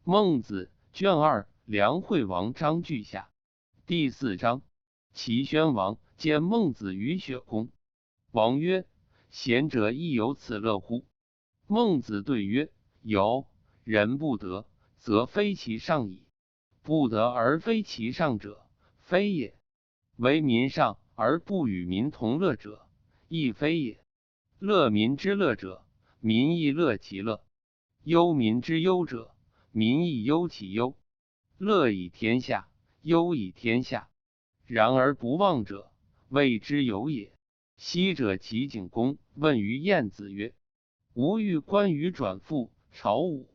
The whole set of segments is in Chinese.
孟子卷2梁惠王章句下第4章。齐宣王见孟子于雪宫，王曰：贤者亦有此乐乎？孟子对曰：有。人不得，则非其上矣；不得而非其上者，非也。为民上而不与民同乐者，亦非也。乐民之乐者，民亦乐其乐；忧民之忧者，民亦忧其忧。乐以天下，忧以天下。然而不忘者，谓之有也。昔者齐景公问于晏子曰：吾欲关羽转父朝武，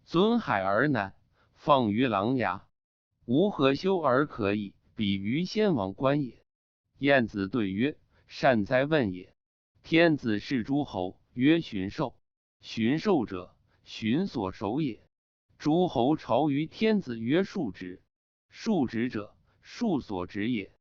尊海而南，放于琅琊，吾何修而可以比于先王官也？晏子对曰：善哉问也。天子视诸侯曰巡狩，巡狩者，巡所守也。诸侯朝于天子曰庶职，庶职者，庶所职也。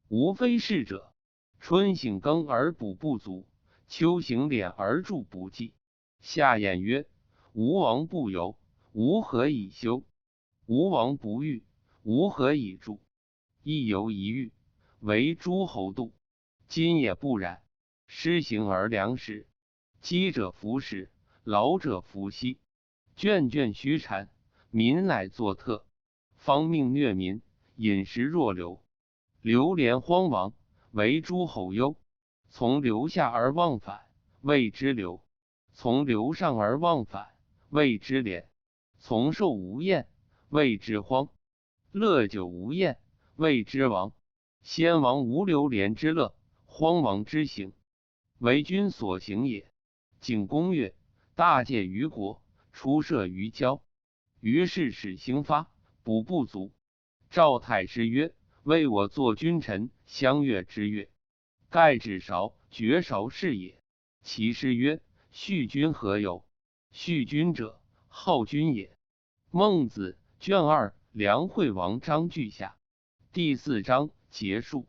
无非是者，春省耕而补不足，秋行敛而助不济。夏衍曰：吴王不游，吾何以修？吴王不欲，吾何以助？一游一欲，为诸侯度。今也不然。施行而粮食，饥者弗食，劳者弗息。卷卷须蝉，民乃作特。方命虐民，饮食若流。流连荒亡，为诸侯忧。从流下而忘返，谓之流；从流上而忘返，谓之廉；从兽无厌，谓之荒；乐久无厌，谓之亡。先王无流连之乐，荒亡之行，为君所行也。景公曰：大戒于国，出射于郊。于是使兴发，补不足。赵太师曰：为我作君臣，相悦之乐。盖指韶，绝韶是也。其师曰：恤君何由？恤君者，好君也。孟子卷2梁惠王章句下第4章结束。